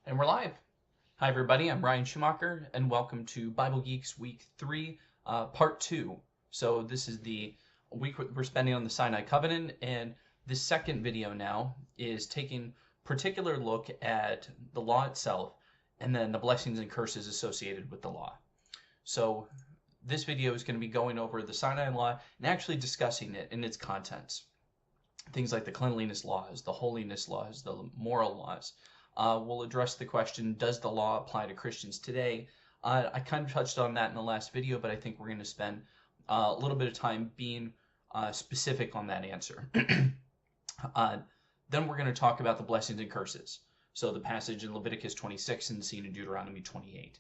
And we're live. Hi, everybody. I'm Ryan Schumacher, and welcome to Bible Geeks Week 3, Part 2. So this is the week we're spending on the Sinai Covenant, and this second video now is taking particular look at the law itself, and then the blessings and curses associated with the law. So this video is going to be going over the Sinai law and actually discussing it and its contents. Things like the cleanliness laws, the holiness laws, the moral laws. We'll address the question, does the law apply to Christians today? I kind of touched on that in the last video, but I think we're going to spend a little bit of time being specific on that answer. Then we're going to talk about the blessings and curses. So the passage in Leviticus 26 and the scene in Deuteronomy 28,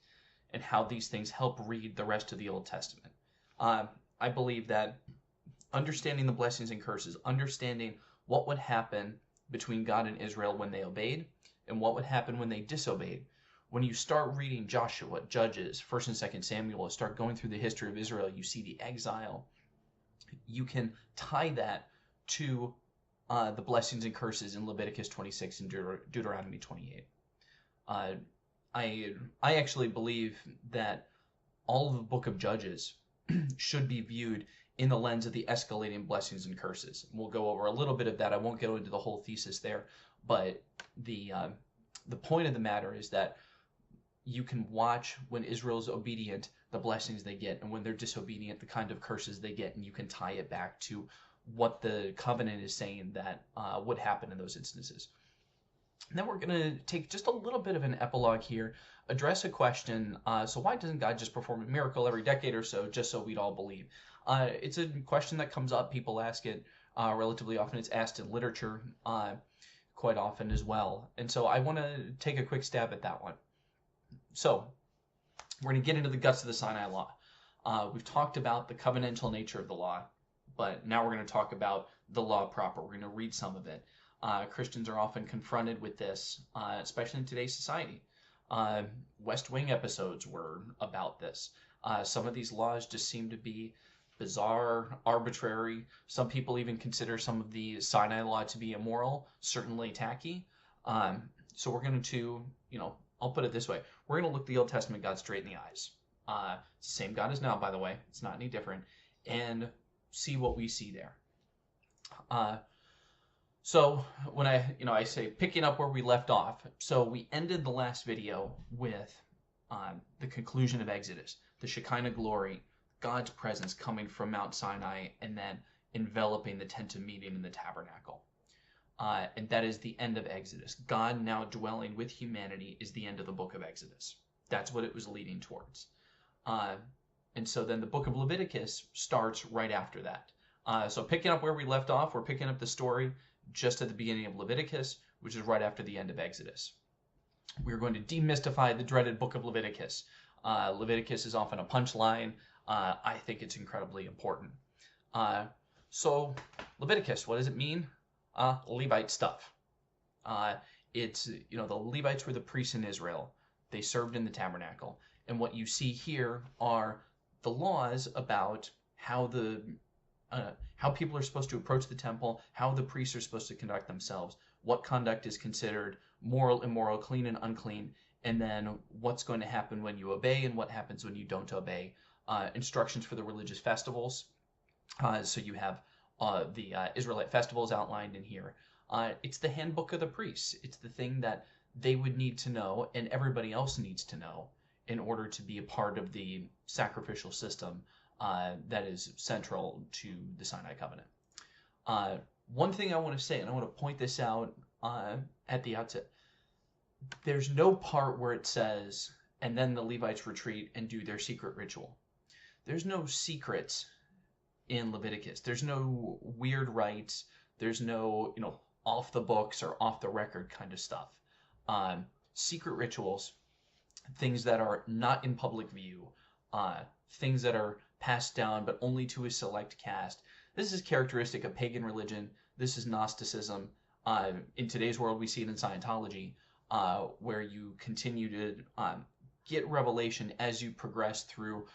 and how these things help read the rest of the Old Testament. I believe that understanding the blessings and curses, understanding what would happen between God and Israel when they obeyed, and what would happen when they disobeyed. When you start reading Joshua, Judges, 1st and 2nd Samuel, start going through the history of Israel, you see the exile. You can tie that to the blessings and curses in Leviticus 26 and Deuteronomy 28. I actually believe that all of the book of Judges should be viewed in the lens of the escalating blessings and curses. We'll go over a little bit of that. I won't go into the whole thesis there, but the point of the matter is that you can watch when Israel's obedient, the blessings they get, and when they're disobedient, the kind of curses they get, and you can tie it back to what the covenant is saying that would happen in those instances. And then we're going to take just a little bit of an epilogue here, address a question. So why doesn't God just perform a miracle every decade or so, just so we'd all believe? It's a question that comes up. People ask it relatively often. It's asked in literature quite often as well. And so I want to take a quick stab at that one. So we're going to get into the guts of the Sinai law. We've talked about the covenantal nature of the law, but now we're going to talk about the law proper. We're going to read some of it. Christians are often confronted with this, especially in today's society. West Wing episodes were about this. Some of these laws just seem to be bizarre, arbitrary. Some people even consider some of the Sinai law to be immoral, certainly tacky. So we're going to, I'll put it this way. We're going to look the Old Testament God straight in the eyes. It's the same God as now, by the way. It's not any different. And see what we see there. So when I say picking up where we left off, so we ended the last video with the conclusion of Exodus, the Shekinah glory, God's presence coming from Mount Sinai and then enveloping the tent of meeting in the tabernacle. And that is the end of Exodus. God now dwelling with humanity is the end of the book of Exodus. That's what it was leading towards. And so then the book of Leviticus starts right after that. So picking up where we left off, we're picking up the story just at the beginning of Leviticus, which is right after the end of Exodus. We're going to demystify the dreaded book of Leviticus. Leviticus is often a punchline. I think it's incredibly important. So Leviticus, what does it mean? Levite stuff. It's, the Levites were the priests in Israel. They served in the tabernacle. And what you see here are the laws about how people are supposed to approach the temple, how the priests are supposed to conduct themselves, what conduct is considered moral, immoral, clean, and unclean, and then what's going to happen when you obey and what happens when you don't obey. Instructions for the religious festivals. So you have the Israelite festivals outlined in here. It's the handbook of the priests. It's the thing that they would need to know and everybody else needs to know in order to be a part of the sacrificial system that is central to the Sinai covenant. One thing I want to say, and I want to point this out at the outset, there's no part where it says, and then the Levites retreat and do their secret ritual. There's no secrets in Leviticus. There's no weird rites. There's no, off the books or off the record kind of stuff. Secret rituals, things that are not in public view, things that are passed down but only to a select caste. This is characteristic of pagan religion. This is Gnosticism. In today's world, we see it in Scientology, where you continue to get revelation as you progress through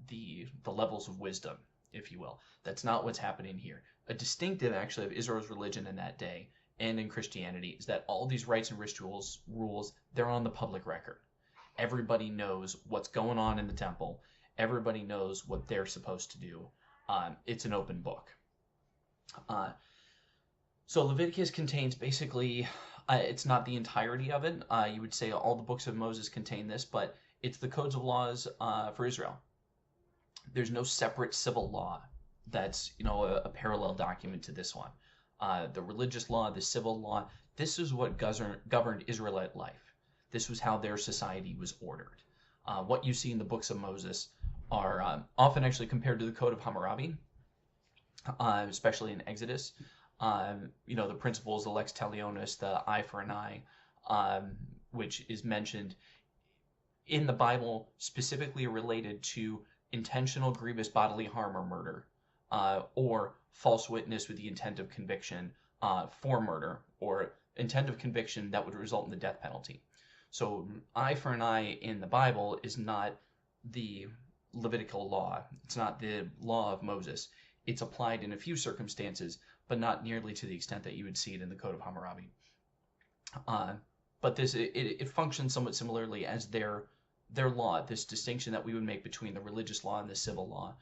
the levels of wisdom, if you will. That's not what's happening here. A distinctive, actually, of Israel's religion in that day and in Christianity is that all these rights and rules, they're on the public record. Everybody knows what's going on in the temple. Everybody knows what they're supposed to do. It's an open book. So Leviticus contains basically, it's not the entirety of it. You would say all the books of Moses contain this, but it's the codes of laws for Israel. There's no separate civil law that's, a parallel document to this one. The religious law, the civil law, this is what governed Israelite life. This was how their society was ordered. What you see in the books of Moses are often actually compared to the Code of Hammurabi, especially in Exodus. The principles, the lex talionis, the eye for an eye, which is mentioned in the Bible specifically related to intentional grievous bodily harm or murder, or false witness with the intent of conviction for murder, or intent of conviction that would result in the death penalty. So eye for an eye in the Bible is not the Levitical law. It's not the law of Moses. It's applied in a few circumstances, but not nearly to the extent that you would see it in the Code of Hammurabi. But this it functions somewhat similarly as their law. This distinction that we would make between the religious law and the civil law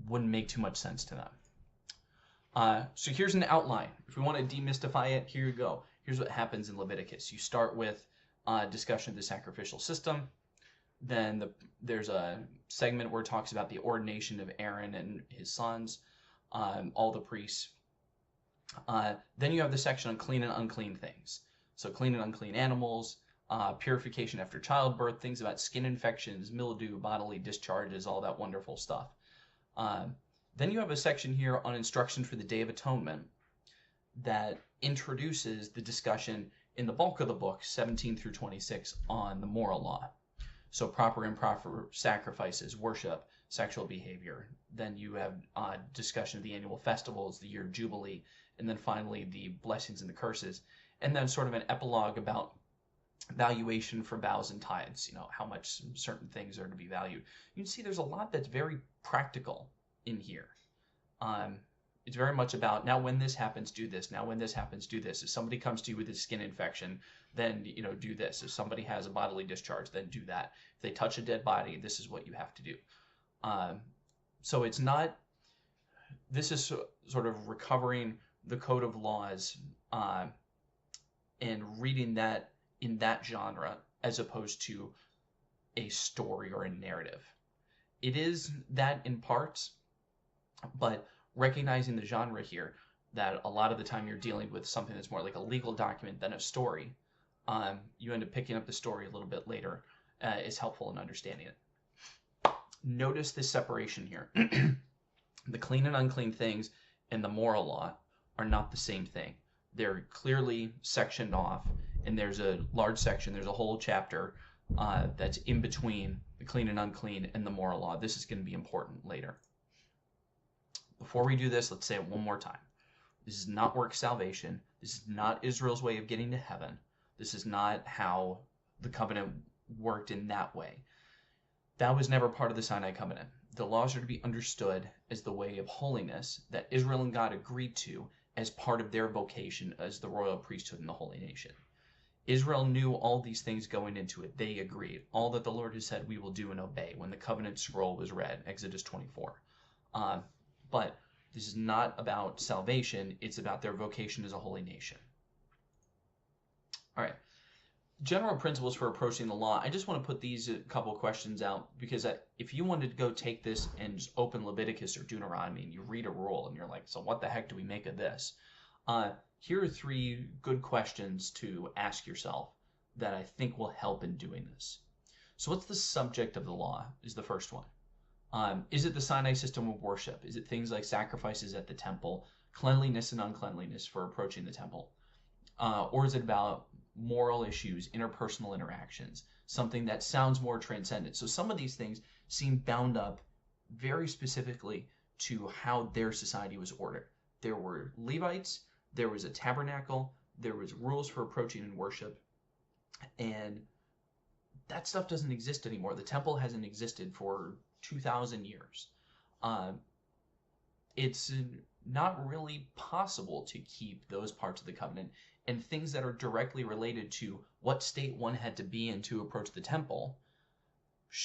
wouldn't make too much sense to them. So here's an outline. If we want to demystify it, here you go. Here's what happens in Leviticus. You start with discussion of the sacrificial system. Then there's a segment where it talks about the ordination of Aaron and his sons, all the priests. Then you have the section on clean and unclean things. So clean and unclean animals, purification after childbirth, things about skin infections, mildew, bodily discharges, all that wonderful stuff. Then you have a section here on instruction for the Day of Atonement that introduces the discussion in the bulk of the book, 17 through 26, on the moral law. So proper and improper sacrifices, worship, sexual behavior. Then you have discussion of the annual festivals, the year of Jubilee, and then finally the blessings and the curses. And then sort of an epilogue about valuation for vows and tithes, how much certain things are to be valued. You can see there's a lot that's very practical in here. It's very much about, now when this happens, do this. Now when this happens, do this. If somebody comes to you with a skin infection, then, do this. If somebody has a bodily discharge, then do that. If they touch a dead body, this is what you have to do. So it's not, this is sort of recovering the code of laws and reading that in that genre as opposed to a story or a narrative. It is that in parts, but recognizing the genre here, that a lot of the time you're dealing with something that's more like a legal document than a story, you end up picking up the story a little bit later, is helpful in understanding it. Notice this separation here. The clean and unclean things and the moral law are not the same thing. They're clearly sectioned off, and there's a large section, there's a whole chapter that's in between the clean and unclean and the moral law. This is going to be important later. Before we do this, let's say it one more time. This is not work salvation. This is not Israel's way of getting to heaven. This is not how the covenant worked in that way. That was never part of the Sinai covenant. The laws are to be understood as the way of holiness that Israel and God agreed to as part of their vocation as the royal priesthood in the holy nation. Israel knew all these things going into it. They agreed. All that the Lord has said we will do and obey when the covenant scroll was read, Exodus 24. But this is not about salvation. It's about their vocation as a holy nation. All right. General principles for approaching the law. I just want to put these couple questions out because if you wanted to go take this and just open Leviticus or Deuteronomy and you read a rule and you're like, so what the heck do we make of this? Here are 3 good questions to ask yourself that I think will help in doing this. So what's the subject of the law is the first one. Is it the Sinai system of worship? Is it things like sacrifices at the temple, cleanliness and uncleanliness for approaching the temple? Or is it about moral issues, interpersonal interactions, something that sounds more transcendent? So some of these things seem bound up very specifically to how their society was ordered. There were Levites, there was a tabernacle, there was rules for approaching and worship, and that stuff doesn't exist anymore. The temple hasn't existed for 2,000 years. It's not really possible to keep those parts of the covenant, and things that are directly related to what state one had to be in to approach the temple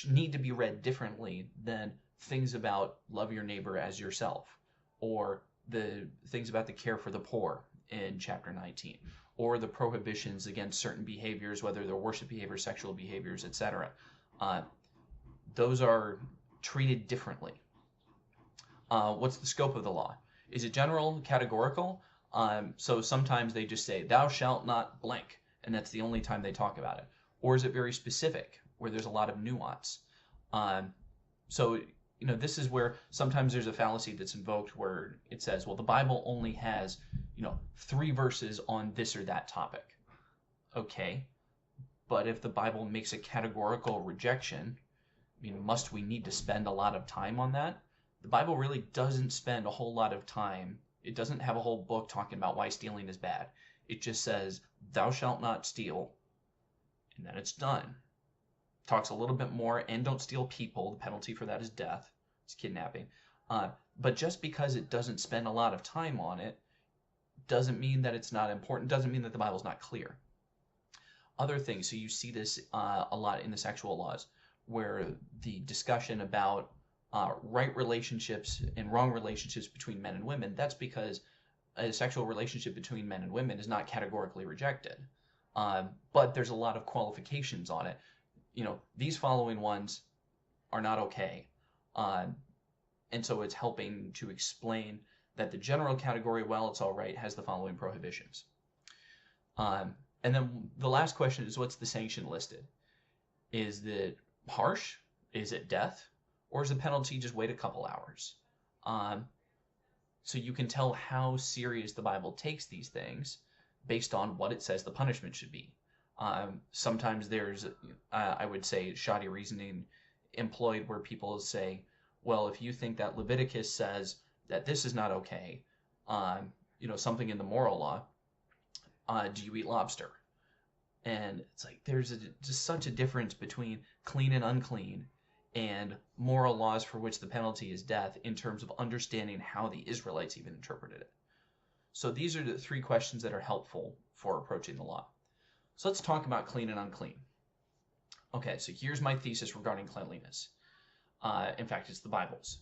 need to be read differently than things about love your neighbor as yourself, or the things about the care for the poor in chapter 19, or the prohibitions against certain behaviors, whether they're worship behaviors, sexual behaviors, etc. Those are treated differently. What's the scope of the law? Is it general, categorical? So sometimes they just say, thou shalt not blank, and that's the only time they talk about it. Or is it very specific, where there's a lot of nuance? So, this is where sometimes there's a fallacy that's invoked where it says, well, the Bible only has, 3 verses on this or that topic. Okay, but if the Bible makes a categorical rejection, must we need to spend a lot of time on that? The Bible really doesn't spend a whole lot of time. It doesn't have a whole book talking about why stealing is bad. It just says, thou shalt not steal, and then it's done. Talks a little bit more, and don't steal people. The penalty for that is death. It's kidnapping. But just because it doesn't spend a lot of time on it doesn't mean that it's not important, doesn't mean that the Bible's not clear. Other things, so you see this a lot in the sexual laws, where the discussion about right relationships and wrong relationships between men and women, that's because a sexual relationship between men and women is not categorically rejected. But there's a lot of qualifications on it. These following ones are not okay. And so it's helping to explain that the general category, while it's all right, has the following prohibitions. And then the last question is, what's the sanction listed? Is it harsh? Is it death? Or is the penalty just wait a couple hours? So you can tell how serious the Bible takes these things based on what it says the punishment should be. Sometimes there's, I would say, shoddy reasoning employed where people say, well, if you think that Leviticus says that this is not okay, something in the moral law, do you eat lobster? And it's like there's just such a difference between clean and unclean and moral laws for which the penalty is death in terms of understanding how the Israelites even interpreted it. So these are the 3 questions that are helpful for approaching the law. So let's talk about clean and unclean. Okay, so here's my thesis regarding cleanliness. In fact, it's the Bible's.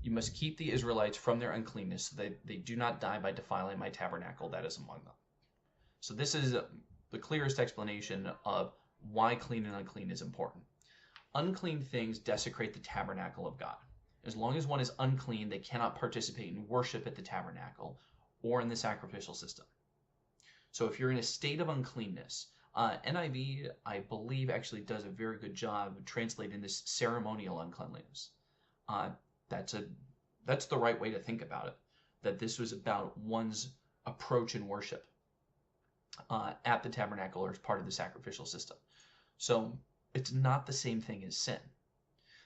You must keep the Israelites from their uncleanness so that they do not die by defiling my tabernacle that is among them. So this is the clearest explanation of why clean and unclean is important. Unclean things desecrate the tabernacle of God. As long as one is unclean, they cannot participate in worship at the tabernacle or in the sacrificial system. So if you're in a state of uncleanness, NIV, I believe, actually does a very good job translating this ceremonial uncleanliness. That's the right way to think about it, that this was about one's approach in worship at the tabernacle or as part of the sacrificial system. So it's not the same thing as sin.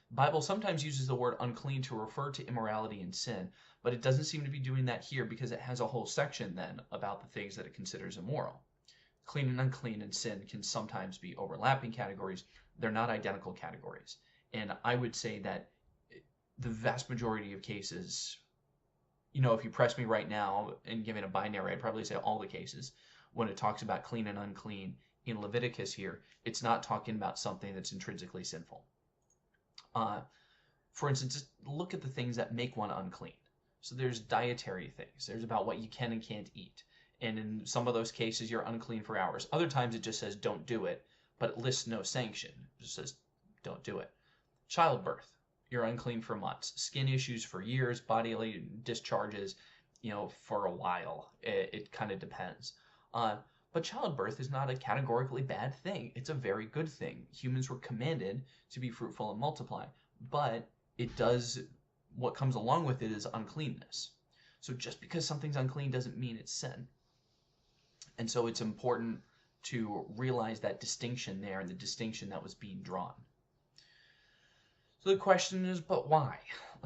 The Bible sometimes uses the word unclean to refer to immorality and sin, but it doesn't seem to be doing that here because it has a whole section then about the things that it considers immoral. Clean and unclean and sin can sometimes be overlapping categories. They're not identical categories. And I would say that the vast majority of cases, if you press me right now and give it a binary, I'd probably say all the cases when it talks about clean and unclean in Leviticus here, it's not talking about something that's intrinsically sinful. For instance, just look at the things that make one unclean. So there's dietary things. There's about what you can and can't eat. And in some of those cases, you're unclean for hours. Other times it just says don't do it, but it lists no sanction. It just says don't do it. Childbirth, you're unclean for months. Skin issues for years, bodily discharges, for a while. It kind of depends. But childbirth is not a categorically bad thing. It's a very good thing. Humans were commanded to be fruitful and multiply. But what comes along with it is uncleanness. So just because something's unclean doesn't mean it's sin. And so it's important to realize that distinction there and the distinction that was being drawn. So the question is, but why?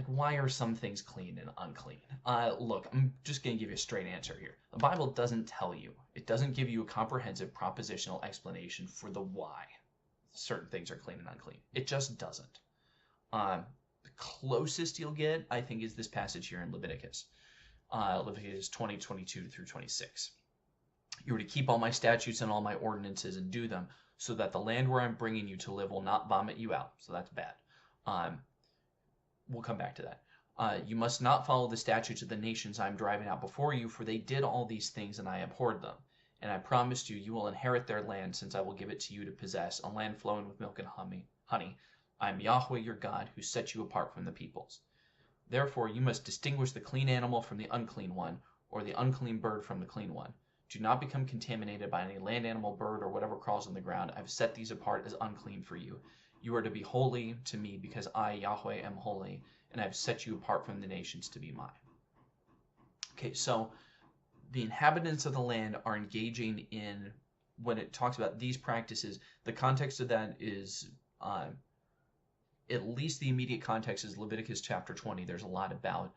Why are some things clean and unclean? Look, I'm just going to give you a straight answer here. The Bible doesn't tell you. It doesn't give you a comprehensive propositional explanation for the why certain things are clean and unclean. It just doesn't. The closest you'll get, I think, is this passage here in Leviticus. Leviticus 20:22 through 26. You are to keep all my statutes and all my ordinances and do them, so that the land where I'm bringing you to live will not vomit you out. So that's bad. We'll come back to that. You must not follow the statutes of the nations I'm driving out before you, for they did all these things and I abhorred them. And I promised you, you will inherit their land, since I will give it to you to possess, a land flowing with milk and honey. I am Yahweh your God, who set you apart from the peoples. Therefore you must distinguish the clean animal from the unclean one, or the unclean bird from the clean one. Do not become contaminated by any land animal, bird, or whatever crawls on the ground. I've set these apart as unclean for you. You are to be holy to me, because I, Yahweh, am holy, and I've set you apart from the nations to be mine. Okay, so the inhabitants of the land are engaging in, when it talks about these practices, the context of that is, at least the immediate context is Leviticus chapter 20. There's a lot about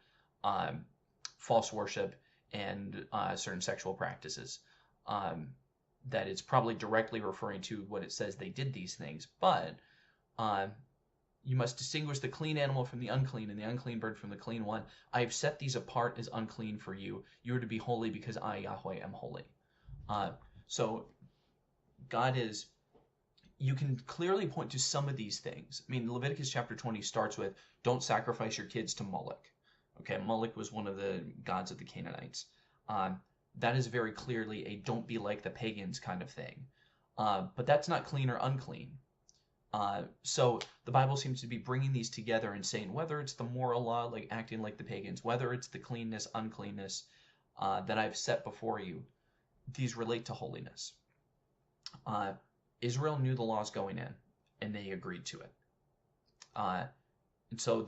false worship and certain sexual practices. That it's probably directly referring to what it says they did these things, but you must distinguish the clean animal from the unclean, and the unclean bird from the clean one. I have set these apart as unclean for you. You are to be holy, because I, Yahweh, am holy. So God is, you can clearly point to some of these things. I mean, Leviticus chapter 20 starts with, don't sacrifice your kids to Moloch. Okay, Moloch was one of the gods of the Canaanites. That is very clearly a don't be like the pagans kind of thing. But that's not clean or unclean. So the Bible seems to be bringing these together and saying, whether it's the moral law, like acting like the pagans, whether it's the cleanness, uncleanness that I've set before you, these relate to holiness. Israel knew the laws going in, and they agreed to it. And so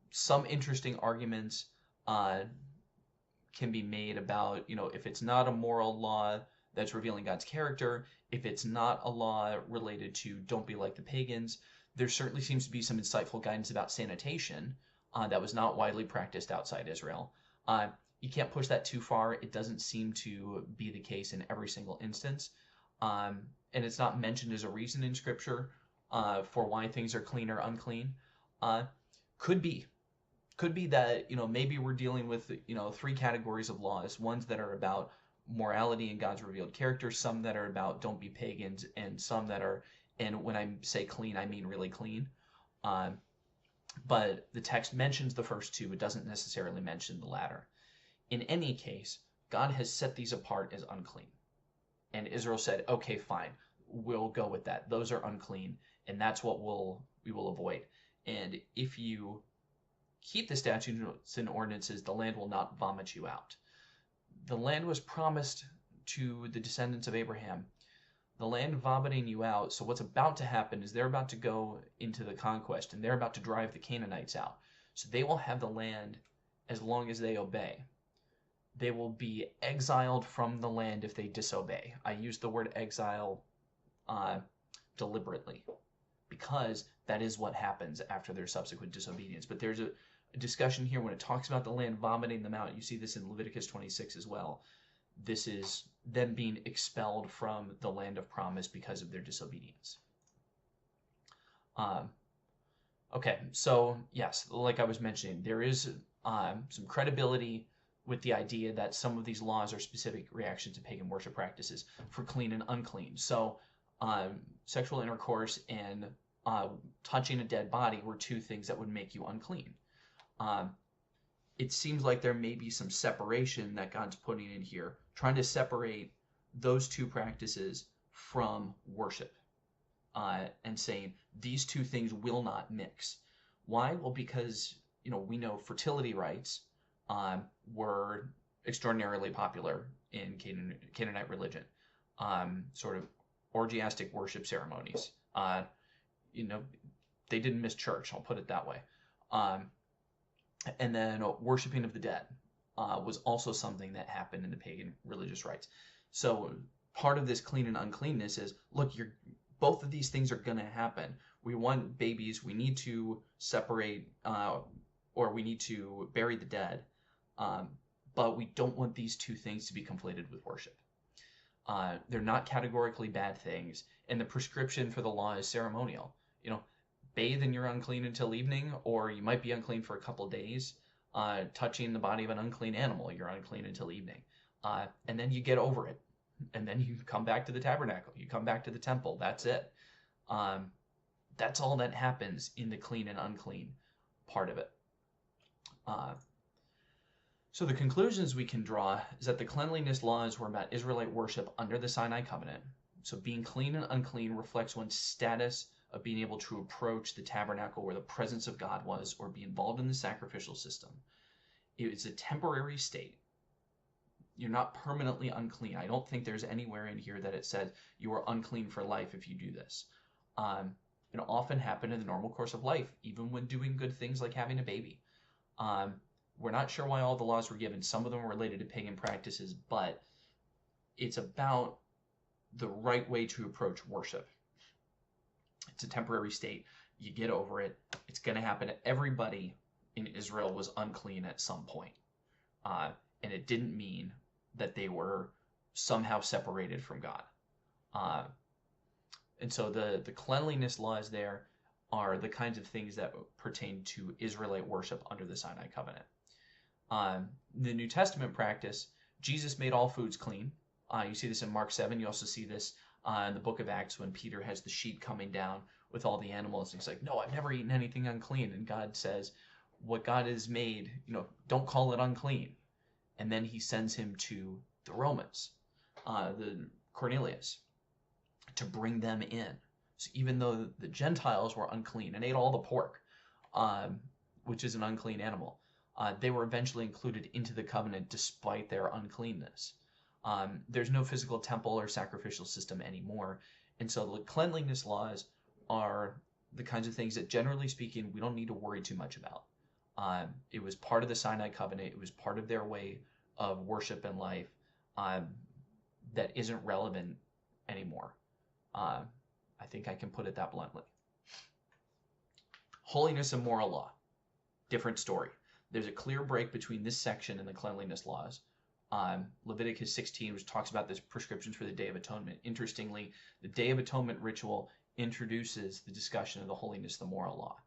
some interesting arguments can be made about, if it's not a moral law that's revealing God's character, if it's not a law related to don't be like the pagans, there certainly seems to be some insightful guidance about sanitation that was not widely practiced outside Israel. You can't push that too far. It doesn't seem to be the case in every single instance. And it's not mentioned as a reason in Scripture for why things are clean or unclean. Could be that, maybe we're dealing with, three categories of laws, ones that are about morality and God's revealed character, some that are about don't be pagans, and some that are, and when I say clean, I mean really clean. But the text mentions the first two. It doesn't necessarily mention the latter. In any case, God has set these apart as unclean. And Israel said, okay, fine, we'll go with that. Those are unclean, and that's what we will avoid. And if you keep the statutes and ordinances, the land will not vomit you out. The land was promised to the descendants of Abraham. The land vomiting you out, so what's about to happen is they're about to go into the conquest, and they're about to drive the Canaanites out. So they will have the land as long as they obey. They will be exiled from the land if they disobey. I use the word exile deliberately, because that is what happens after their subsequent disobedience. But there's a discussion here when it talks about the land vomiting them out. You see this in Leviticus 26 as well. This is them being expelled from the land of promise because of their disobedience. Okay, so yes, like I was mentioning, there is some credibility with the idea that some of these laws are specific reactions to pagan worship practices for clean and unclean. So sexual intercourse and touching a dead body were two things that would make you unclean. It seems like there may be some separation that God's putting in here, trying to separate those two practices from worship, and saying these two things will not mix. Why? Well, because we know fertility rites were extraordinarily popular in Canaanite religion, sort of orgiastic worship ceremonies. They didn't miss church, I'll put it that way. And then worshiping of the dead was also something that happened in the pagan religious rites. So part of this clean and uncleanness is, look, both of these things are going to happen. We want babies. We need to separate, or we need to bury the dead. But we don't want these two things to be conflated with worship. They're not categorically bad things. And the prescription for the law is ceremonial. Bathe and you're unclean until evening, or you might be unclean for a couple of days. touching the body of an unclean animal, you're unclean until evening. And then you get over it. And then you come back to the tabernacle. You come back to the temple. That's it. That's all that happens in the clean and unclean part of it. So the conclusions we can draw is that the cleanliness laws were about Israelite worship under the Sinai covenant. So being clean and unclean reflects one's status of being able to approach the tabernacle where the presence of God was, or be involved in the sacrificial system. It's a temporary state. You're not permanently unclean. I don't think there's anywhere in here that it says you are unclean for life if you do this. It often happens in the normal course of life, even when doing good things like having a baby. We're not sure why all the laws were given. Some of them are related to pagan practices, but it's about the right way to approach worship. It's a temporary state. You get over it. It's going to happen. Everybody in Israel was unclean at some point. And it didn't mean that they were somehow separated from God. And so the cleanliness laws there are the kinds of things that pertain to Israelite worship under the Sinai covenant. The New Testament practice, Jesus made all foods clean. You see this in Mark 7. You also see this in the book of Acts when Peter has the sheet coming down with all the animals. And he's like, no, I've never eaten anything unclean. And God says, what God has made, don't call it unclean. And then he sends him to the Romans, the Cornelius, to bring them in. So even though the Gentiles were unclean and ate all the pork, which is an unclean animal, they were eventually included into the covenant despite their uncleanness. There's no physical temple or sacrificial system anymore. And so the cleanliness laws are the kinds of things that, generally speaking, we don't need to worry too much about. It was part of the Sinai covenant. It was part of their way of worship and life that isn't relevant anymore. I think I can put it that bluntly. Holiness and moral law. Different story. There's a clear break between this section and the cleanliness laws. Leviticus 16, which talks about this prescriptions for the Day of Atonement. Interestingly, the Day of Atonement ritual introduces the discussion of the holiness, the moral law.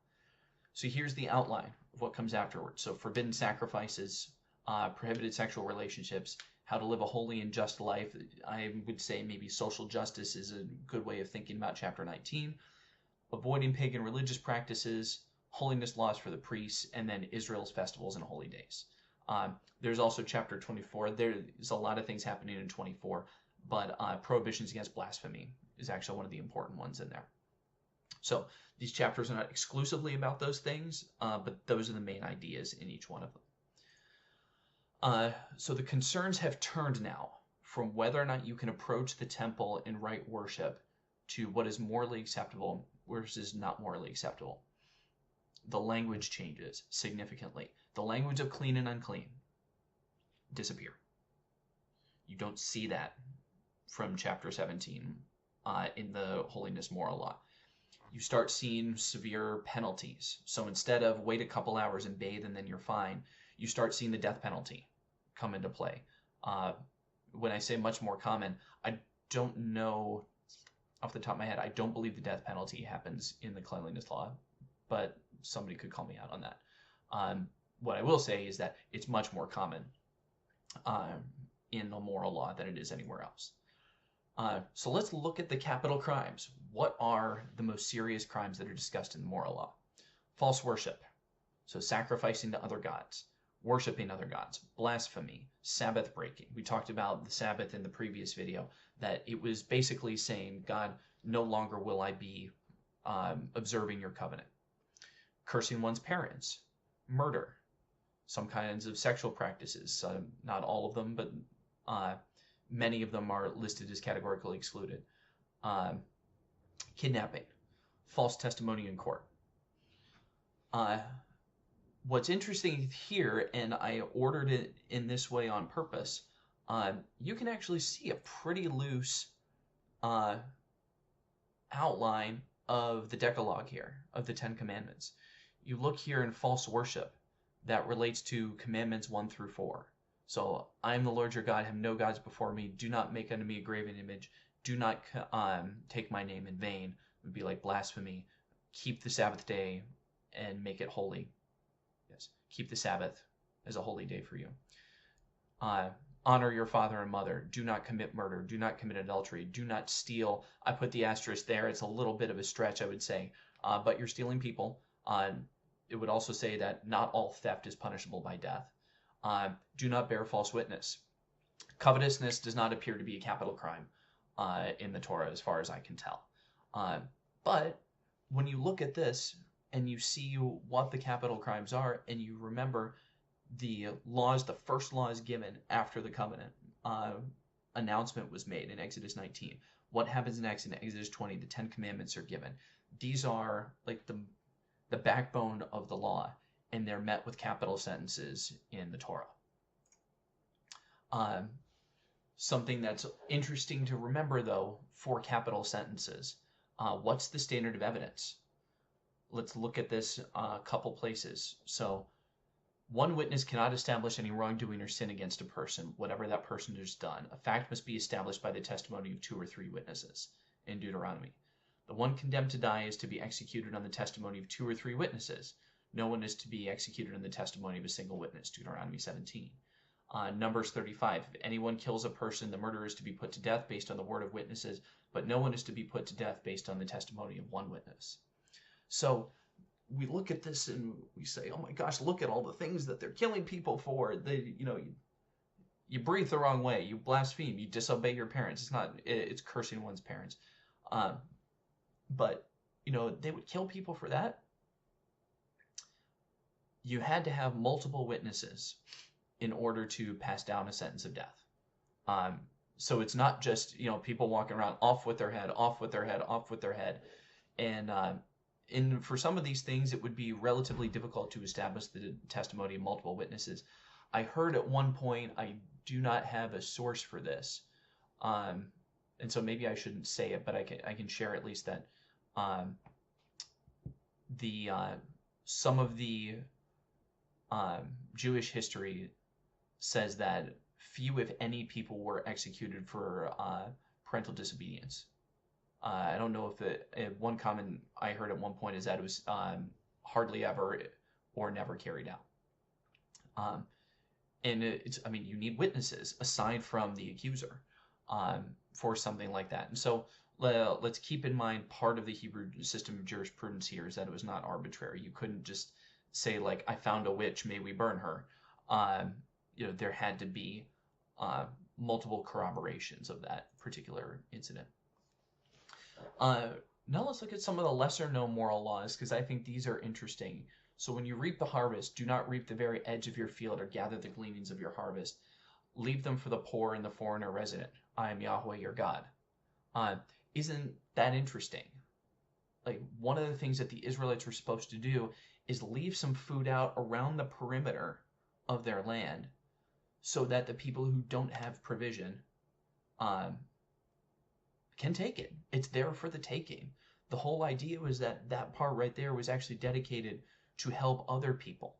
So here's the outline of what comes afterwards. So forbidden sacrifices, prohibited sexual relationships, how to live a holy and just life. I would say maybe social justice is a good way of thinking about chapter 19. Avoiding pagan religious practices, holiness laws for the priests, and then Israel's festivals and holy days. There's also chapter 24. There's a lot of things happening in 24, but prohibitions against blasphemy is actually one of the important ones in there. So these chapters are not exclusively about those things, but those are the main ideas in each one of them. So the concerns have turned now from whether or not you can approach the temple in right worship to what is morally acceptable versus not morally acceptable. The language changes significantly. The language of clean and unclean disappear. You don't see that from chapter 17 in the holiness moral law. You start seeing severe penalties. So instead of wait a couple hours and bathe and then you're fine, you start seeing the death penalty come into play. When I say much more common, I don't know off the top of my head, I don't believe the death penalty happens in the cleanliness law, but somebody could call me out on that. What I will say is that it's much more common in the moral law than it is anywhere else. So let's look at the capital crimes. What are the most serious crimes that are discussed in the moral law? False worship, so sacrificing to other gods, worshiping other gods, blasphemy, Sabbath breaking. We talked about the Sabbath in the previous video, that it was basically saying, God, no longer will I be observing your covenant. Cursing one's parents, murder, some kinds of sexual practices, not all of them, but many of them are listed as categorically excluded. Kidnapping, false testimony in court. What's interesting here, and I ordered it in this way on purpose, you can actually see a pretty loose outline of the Decalogue here, of the Ten Commandments. You look here in false worship, that relates to commandments 1 through 4. So, I am the Lord your God, have no gods before me, do not make unto me a graven image, do not take my name in vain. It would be like blasphemy. Keep the Sabbath day and make it holy. Yes, keep the Sabbath as a holy day for you. Honor your father and mother. Do not commit murder. Do not commit adultery. Do not steal. I put the asterisk there. It's a little bit of a stretch, I would say. But you're stealing people. It would also say that not all theft is punishable by death. Do not bear false witness. Covetousness does not appear to be a capital crime in the Torah, as far as I can tell. But when you look at this and you see what the capital crimes are, and you remember the laws, the first laws given after the covenant announcement was made in Exodus 19. What happens next in Exodus 20? The 10 Commandments are given. These are like the backbone of the law, and they're met with capital sentences in the Torah. Something that's interesting to remember, though, for capital sentences, what's the standard of evidence? Let's look at this a couple places. So, one witness cannot establish any wrongdoing or sin against a person, whatever that person has done. A fact must be established by the testimony of 2 or 3 witnesses in Deuteronomy. The one condemned to die is to be executed on the testimony of 2 or 3 witnesses. No one is to be executed on the testimony of a single witness, Deuteronomy 17. Numbers 35, if anyone kills a person, the murderer is to be put to death based on the word of witnesses, but no one is to be put to death based on the testimony of 1 witness. So, we look at this and we say, oh my gosh, look at all the things that they're killing people for. You breathe the wrong way, you blaspheme, you disobey your parents. It's cursing one's parents. But they would kill people for that. You had to have multiple witnesses in order to pass down a sentence of death. So it's not just, people walking around off with their head, off with their head, off with their head. And for some of these things, it would be relatively difficult to establish the testimony of multiple witnesses. I heard at one point, I do not have a source for this, and so maybe I shouldn't say it, but I can share at least that some of the Jewish history says that few, if any, people were executed for parental disobedience. I don't know if one comment I heard at one point is that it was hardly ever or never carried out. And you need witnesses aside from the accuser for something like that. And so let's keep in mind part of the Hebrew system of jurisprudence here is that it was not arbitrary. You couldn't just say, like, I found a witch, may we burn her. There had to be multiple corroborations of that particular incident. Now let's look at some of the lesser known moral laws, because I think these are interesting. So when you reap the harvest, do not reap the very edge of your field or gather the gleanings of your harvest. Leave them for the poor and the foreigner resident. I am Yahweh your God. Isn't that interesting? Like, one of the things that the Israelites were supposed to do is leave some food out around the perimeter of their land so that the people who don't have provision can take it. It's there for the taking. The whole idea was that part right there was actually dedicated to help other people.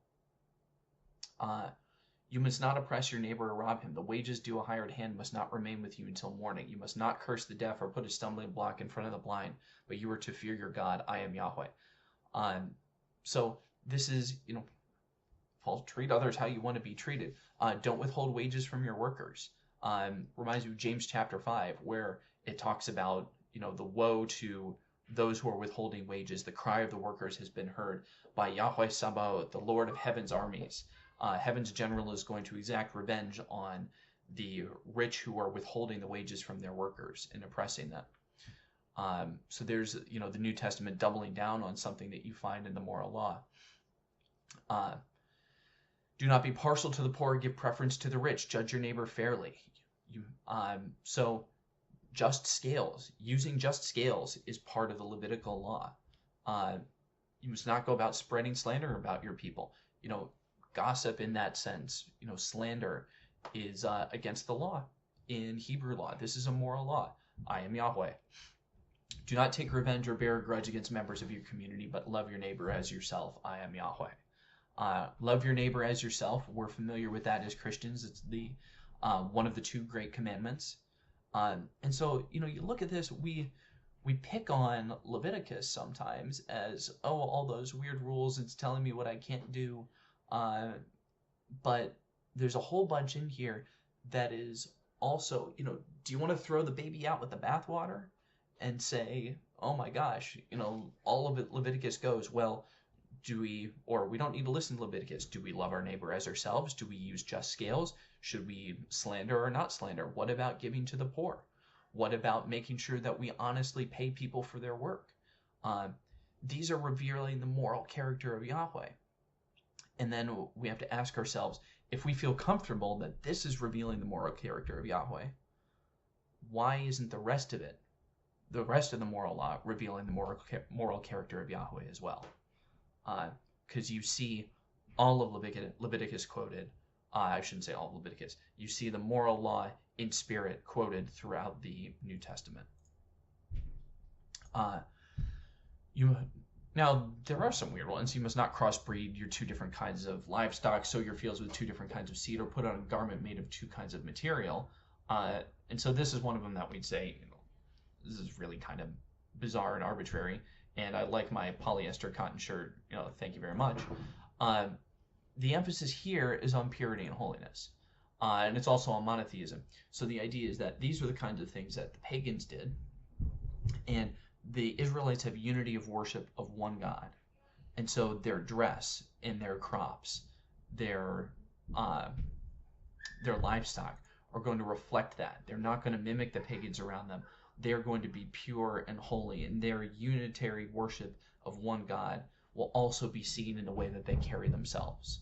You must not oppress your neighbor or rob him. The wages due a hired hand must not remain with you until morning. You must not curse the deaf or put a stumbling block in front of the blind, but you are to fear your God. I am Yahweh. So this is, treat others how you want to be treated. Don't withhold wages from your workers. Reminds me of James chapter 5, where it talks about, the woe to those who are withholding wages. The cry of the workers has been heard by Yahweh Sabaoth, the Lord of heaven's armies. Heaven's general is going to exact revenge on the rich who are withholding the wages from their workers and oppressing them. So there's, the New Testament doubling down on something that you find in the moral law. Do not be partial to the poor, give preference to the rich, judge your neighbor fairly. So just scales, using just scales is part of the Levitical law. You must not go about spreading slander about your people. Gossip in that sense, slander is against the law in Hebrew law. This is a moral law. I am Yahweh. Do not take revenge or bear a grudge against members of your community, but love your neighbor as yourself. I am Yahweh. Love your neighbor as yourself. We're familiar with that as Christians. It's the one of the 2 great commandments. And so, you look at this, we pick on Leviticus sometimes as, all those weird rules, it's telling me what I can't do. But there's a whole bunch in here that is also, do you want to throw the baby out with the bathwater and say, oh my gosh, all of it, Leviticus goes, well, we don't need to listen to Leviticus. Do we love our neighbor as ourselves? Do we use just scales? Should we slander or not slander? What about giving to the poor? What about making sure that we honestly pay people for their work? These are revealing the moral character of Yahweh. And then we have to ask ourselves, if we feel comfortable that this is revealing the moral character of Yahweh, why isn't the rest of the moral law, revealing the moral character of Yahweh as well? Because you see all of Leviticus quoted. I shouldn't say all of Leviticus. You see the moral law in spirit quoted throughout the New Testament. Now, there are some weird ones. You must not crossbreed your two different kinds of livestock, sow your fields with two different kinds of seed, or put on a garment made of two kinds of material. And so this is one of them that we'd say, this is really kind of bizarre and arbitrary. And I like my polyester cotton shirt, thank you very much. The emphasis here is on purity and holiness. And it's also on monotheism. So the idea is that these are the kinds of things that the pagans did. And the Israelites have unity of worship of one God. And so their dress and their crops, their livestock are going to reflect that. They're not going to mimic the pagans around them. They're going to be pure and holy, and their unitary worship of one God will also be seen in the way that they carry themselves.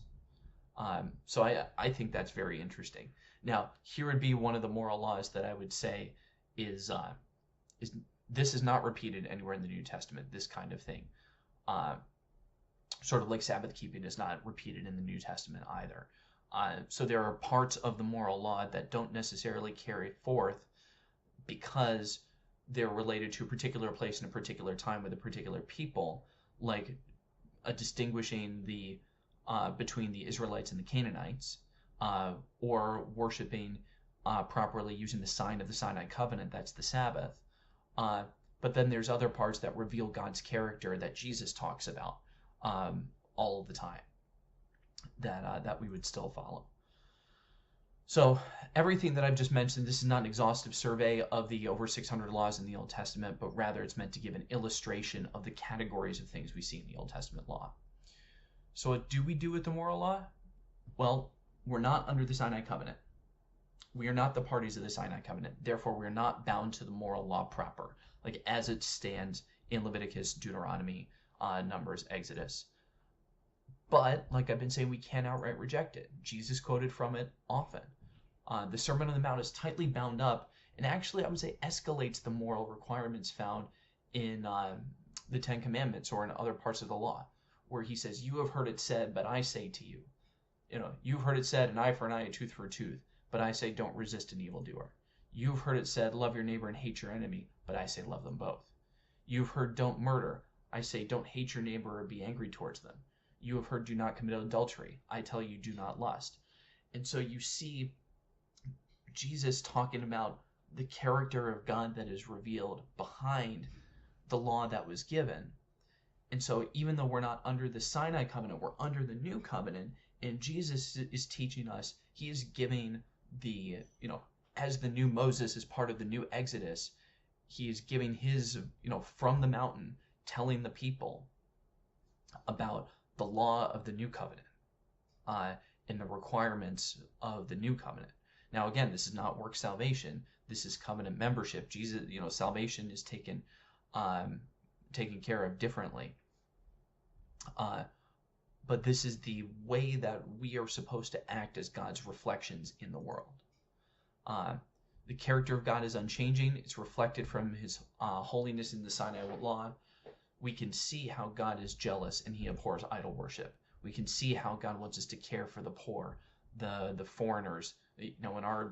So I think that's very interesting. Now, here would be one of the moral laws that I would say is this is not repeated anywhere in the New Testament, this kind of thing. Sort of like Sabbath keeping is not repeated in the New Testament either. So there are parts of the moral law that don't necessarily carry forth because they're related to a particular place in a particular time with a particular people, like distinguishing between the Israelites and the Canaanites, or worshiping properly using the sign of the Sinai covenant, that's the Sabbath. But then there's other parts that reveal God's character that Jesus talks about all of the time that we would still follow. So everything that I've just mentioned, this is not an exhaustive survey of the over 600 laws in the Old Testament, but rather it's meant to give an illustration of the categories of things we see in the Old Testament law. So what do we do with the moral law? Well, we're not under the Sinai covenant. We are not the parties of the Sinai covenant. Therefore, we are not bound to the moral law proper, like as it stands in Leviticus, Deuteronomy, Numbers, Exodus. But, like I've been saying, we can't outright reject it. Jesus quoted from it often. The Sermon on the Mount is tightly bound up, and actually, I would say, escalates the moral requirements found in the Ten Commandments or in other parts of the law, where he says, "You have heard it said, but I say to you." You've heard it said, an eye for an eye, a tooth for a tooth. But I say, don't resist an evildoer. You've heard it said, love your neighbor and hate your enemy. But I say, love them both. You've heard, don't murder. I say, don't hate your neighbor or be angry towards them. You have heard, do not commit adultery. I tell you, do not lust. And so you see Jesus talking about the character of God that is revealed behind the law that was given. And so even though we're not under the Sinai covenant, we're under the new covenant, and Jesus is teaching us, he is giving as the new Moses is part of the new Exodus, he is giving his, from the mountain, telling the people about the law of the new covenant and the requirements of the new covenant. Now, again, this is not work salvation. This is covenant membership. Jesus, salvation is taken care of differently. But this is the way that we are supposed to act as God's reflections in the world. The character of God is unchanging. It's reflected from his holiness in the Sinai law. We can see how God is jealous and he abhors idol worship. We can see how God wants us to care for the poor, the foreigners, in our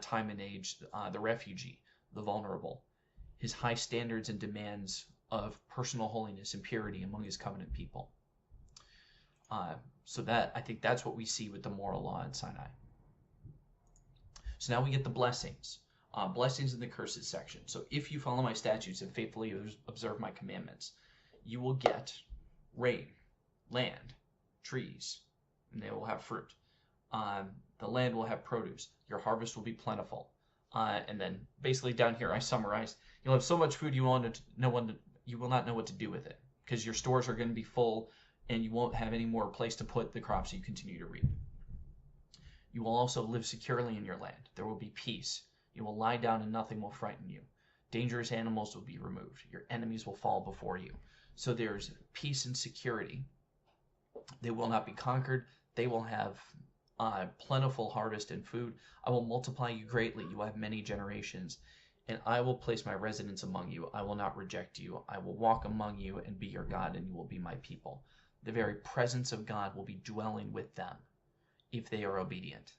time and age, the refugee, the vulnerable. His high standards and demands of personal holiness and purity among his covenant people. So that, I think that's what we see with the moral law in Sinai. So now we get the blessings. Blessings in the curses section. So if you follow my statutes and faithfully observe my commandments, you will get rain, land, trees, and they will have fruit. The land will have produce. Your harvest will be plentiful. And then basically down here, I summarized, you'll have so much food you will not know what to do with it, because your stores are going to be full and you won't have any more place to put the crops you continue to reap. You will also live securely in your land. There will be peace. You will lie down and nothing will frighten you. Dangerous animals will be removed. Your enemies will fall before you. So there's peace and security. They will not be conquered. They will have plentiful harvest and food. I will multiply you greatly. You will have many generations. And I will place my residence among you. I will not reject you. I will walk among you and be your God, and you will be my people. The very presence of God will be dwelling with them if they are obedient.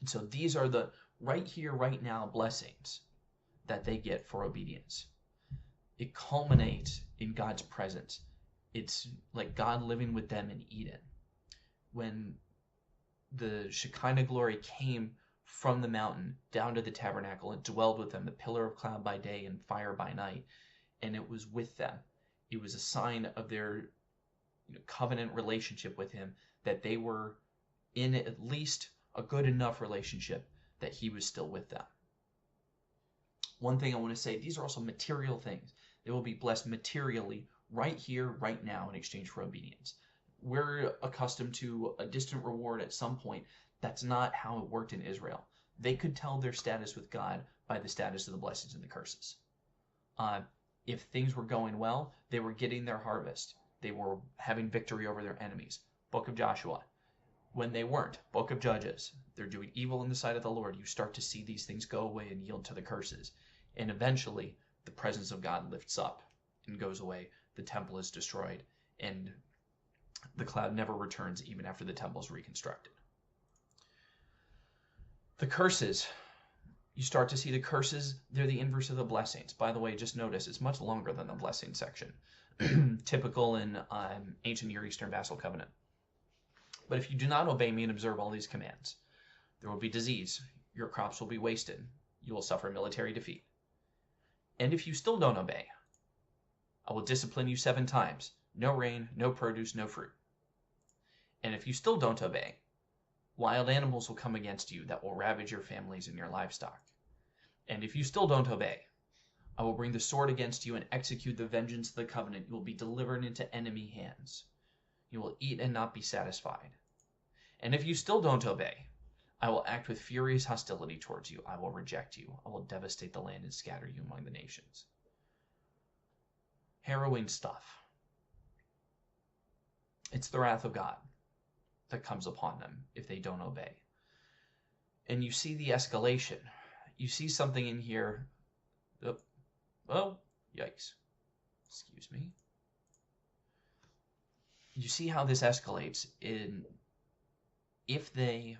And so these are the right here, right now blessings that they get for obedience. It culminates in God's presence. It's like God living with them in Eden. When the Shekinah glory came from the mountain down to the tabernacle and dwelled with them, the pillar of cloud by day and fire by night, and it was with them. It was a sign of their covenant relationship with him, that they were in at least a good enough relationship that he was still with them. One thing I want to say, these are also material things. They will be blessed materially right here, right now, in exchange for obedience. We're accustomed to a distant reward at some point. That's not how it worked in Israel. They could tell their status with God by the status of the blessings and the curses. If things were going well, they were getting their harvest. They were having victory over their enemies. Book of Joshua. When they weren't, Book of Judges. They're doing evil in the sight of the Lord. You start to see these things go away and yield to the curses. And eventually, the presence of God lifts up and goes away. The temple is destroyed, and the cloud never returns even after the temple is reconstructed. The curses. You start to see the curses. They're the inverse of the blessings. By the way, just notice it's much longer than the blessing section. Typical in ancient Near Eastern vassal covenant. But if you do not obey me and observe all these commands, there will be disease. Your crops will be wasted. You will suffer military defeat. And if you still don't obey, I will discipline you 7 times. No rain, no produce, no fruit. And if you still don't obey, wild animals will come against you that will ravage your families and your livestock. And if you still don't obey, I will bring the sword against you and execute the vengeance of the covenant. You will be delivered into enemy hands. You will eat and not be satisfied. And if you still don't obey, I will act with furious hostility towards you. I will reject you. I will devastate the land and scatter you among the nations. Harrowing stuff. It's the wrath of God that comes upon them if they don't obey. And you see the escalation. You see something in here. Oh, yikes. Excuse me. You see how this escalates in if they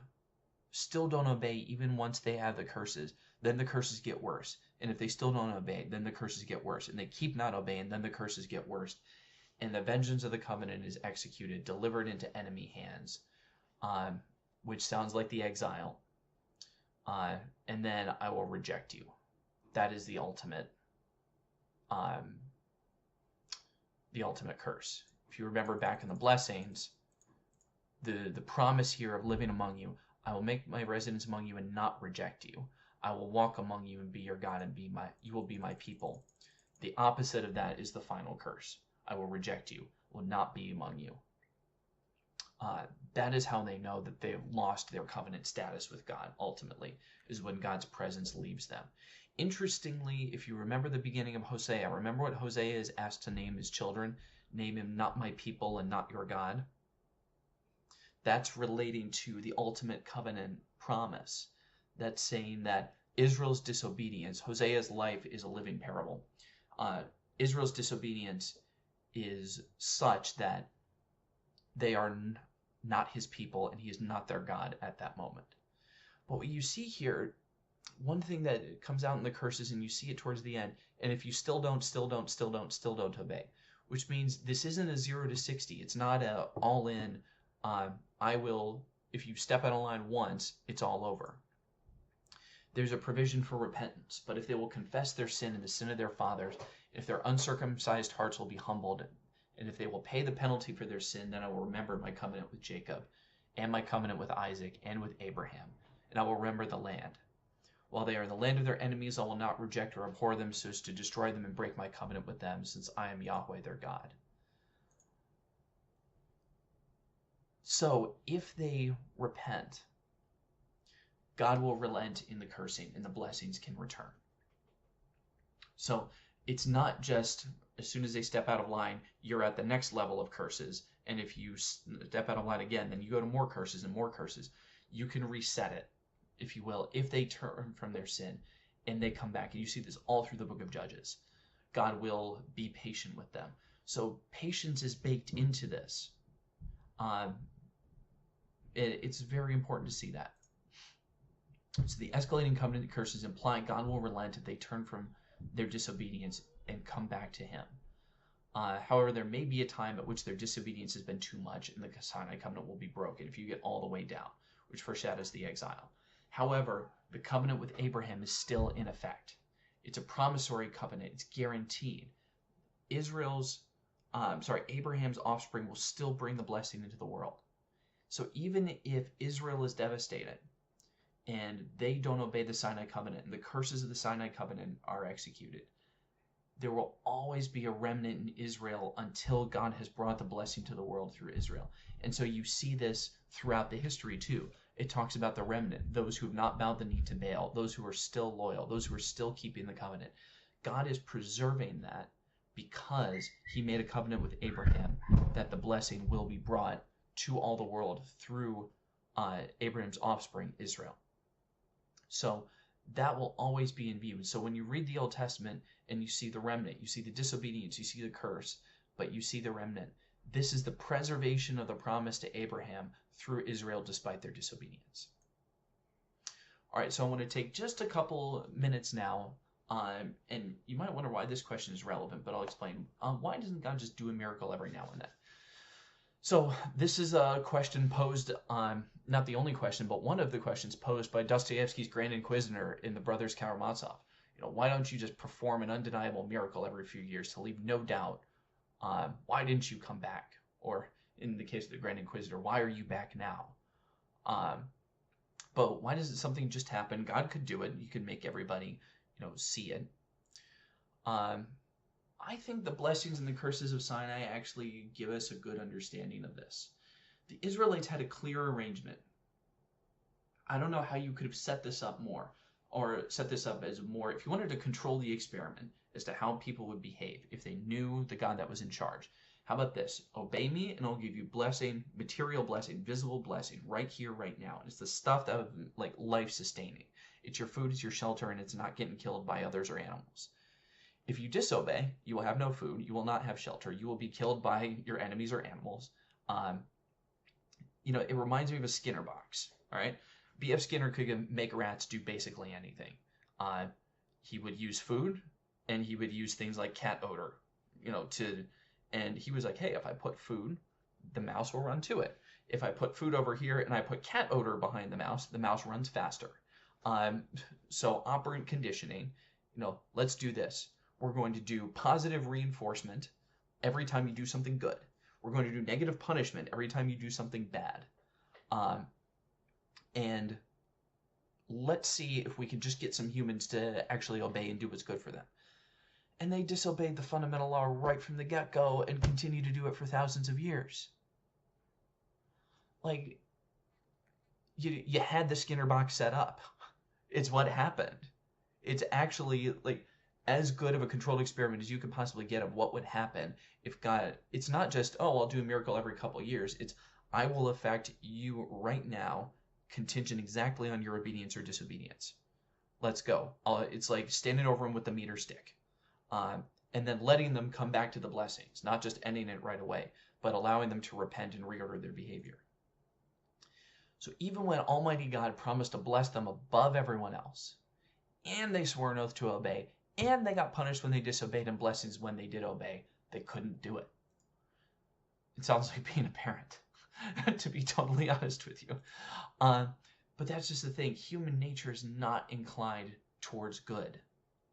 still don't obey even once they have the curses, then the curses get worse. And if they still don't obey, then the curses get worse. And they keep not obeying, then the curses get worse. And the vengeance of the covenant is executed, delivered into enemy hands, which sounds like the exile. And then I will reject you. That is the ultimate curse. If you remember back in the blessings, the promise here of living among you, I will make my residence among you and not reject you. I will walk among you and be your God, and you will be my people. The opposite of that is the final curse. I will reject you, will not be among you. That is how they know that they have lost their covenant status with God, ultimately, is when God's presence leaves them. Interestingly, if you remember the beginning of Hosea, remember what Hosea is asked to name his children? Name him not my people and not your God. That's relating to the ultimate covenant promise. That's saying that Israel's disobedience, Hosea's life is a living parable. Israel's disobedience is such that they are not his people and he is not their God at that moment. But what you see here, one thing that comes out in the curses, and you see it towards the end, and if you still don't obey, which means this isn't a 0 to 60. It's not a all in, I will, if you step out of line once, it's all over. There's a provision for repentance, but if they will confess their sin and the sin of their fathers, if their uncircumcised hearts will be humbled, and if they will pay the penalty for their sin, then I will remember my covenant with Jacob, and my covenant with Isaac and with Abraham, and I will remember the land. While they are in the land of their enemies, I will not reject or abhor them so as to destroy them and break my covenant with them, since I am Yahweh their God. So if they repent, God will relent in the cursing and the blessings can return. So it's not just as soon as they step out of line, you're at the next level of curses. And if you step out of line again, then you go to more curses and more curses. You can reset it, if you will, if they turn from their sin and they come back. And you see this all through the book of Judges. God will be patient with them. So patience is baked into this. It's very important to see that. So the escalating covenant curses imply God will relent if they turn from their disobedience and come back to him. However, there may be a time at which their disobedience has been too much and the Sinai covenant will be broken if you get all the way down, which foreshadows the exile. However, the covenant with Abraham is still in effect. It's a promissory covenant. It's guaranteed. Abraham's offspring will still bring the blessing into the world. So even if Israel is devastated and they don't obey the Sinai covenant and the curses of the Sinai covenant are executed, there will always be a remnant in Israel until God has brought the blessing to the world through Israel. And so you see this throughout the history too. It talks about the remnant, those who have not bowed the knee to Baal, those who are still loyal, those who are still keeping the covenant. God is preserving that because he made a covenant with Abraham that the blessing will be brought to all the world through Abraham's offspring, Israel. So that will always be in view. So when you read the Old Testament and you see the remnant, you see the disobedience, you see the curse, but you see the remnant. This is the preservation of the promise to Abraham through Israel despite their disobedience. All right, so I want to take just a couple minutes now, and you might wonder why this question is relevant, but I'll explain. Why doesn't God just do a miracle every now and then? So this is a question posed, not the only question, but one of the questions posed by Dostoevsky's Grand Inquisitor in The Brothers Karamazov. Why don't you just perform an undeniable miracle every few years to leave no doubt? Why didn't you come back? Or in the case of the Grand Inquisitor, why are you back now? But why does something just happen? God could do it. He could make everybody, see it. I think the blessings and the curses of Sinai actually give us a good understanding of this. The Israelites had a clear arrangement. I don't know how you could have set this up more, or set this up as more, if you wanted to control the experiment as to how people would behave if they knew the God that was in charge. How about this? Obey me and I'll give you blessing, material blessing, visible blessing right here, right now. And it's the stuff that would, like, life sustaining. It's your food, it's your shelter, and it's not getting killed by others or animals. If you disobey, you will have no food, you will not have shelter, you will be killed by your enemies or animals. It reminds me of a Skinner box, all right? B.F. Skinner could make rats do basically anything. He would use food, and he would use things like cat odor, and he was like, hey, if I put food, the mouse will run to it. If I put food over here and I put cat odor behind the mouse runs faster. So operant conditioning, let's do this. We're going to do positive reinforcement every time you do something good. We're going to do negative punishment every time you do something bad. And let's see if we can just get some humans to actually obey and do what's good for them. And they disobeyed the fundamental law right from the get-go and continue to do it for thousands of years. Like, you had the Skinner box set up. It's what happened. It's actually, like, as good of a controlled experiment as you could possibly get of what would happen if God, it's not just, I'll do a miracle every couple years. It's, I will affect you right now, contingent exactly on your obedience or disobedience. Let's go. It's like standing over them with the meter stick. And then letting them come back to the blessings, not just ending it right away, but allowing them to repent and reorder their behavior. So even when Almighty God promised to bless them above everyone else, and they swore an oath to obey, and they got punished when they disobeyed and blessings when they did obey, they couldn't do it. It sounds like being a parent, to be totally honest with you. But that's just the thing. Human nature is not inclined towards good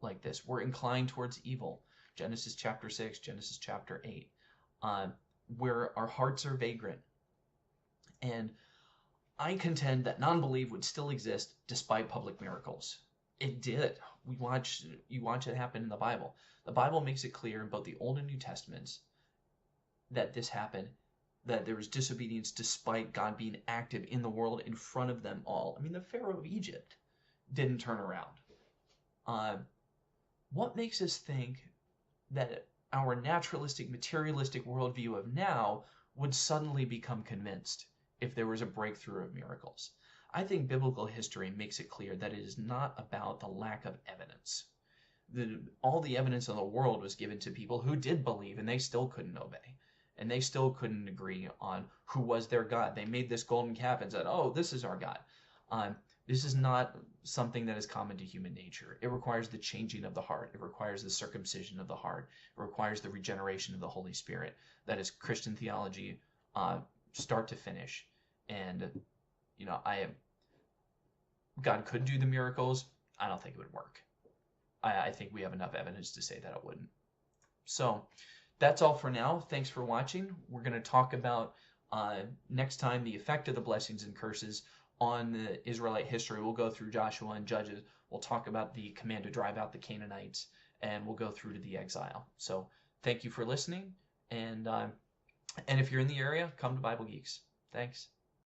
like this. We're inclined towards evil. Genesis chapter 6, Genesis chapter 8, where our hearts are vagrant. And I contend that non-belief would still exist despite public miracles. It did. You watch it happen in the Bible. The Bible makes it clear in both the Old and New Testaments that this happened, that there was disobedience despite God being active in the world in front of them all. I mean, the Pharaoh of Egypt didn't turn around. What makes us think that our naturalistic, materialistic worldview of now would suddenly become convinced if there was a breakthrough of miracles? I think biblical history makes it clear that it is not about the lack of evidence. All the evidence in the world was given to people who did believe, and they still couldn't obey. And they still couldn't agree on who was their God. They made this golden calf and said, oh, this is our God. This is not something that is common to human nature. It requires the changing of the heart. It requires the circumcision of the heart. It requires the regeneration of the Holy Spirit. That is Christian theology, start to finish. And, God could do the miracles. I don't think it would work. I think we have enough evidence to say that it wouldn't. So that's all for now. Thanks for watching. We're going to talk about next time the effect of the blessings and curses on the Israelite history. We'll go through Joshua and Judges. We'll talk about the command to drive out the Canaanites, and we'll go through to the exile. So thank you for listening, and if you're in the area, come to Bible Geeks. Thanks.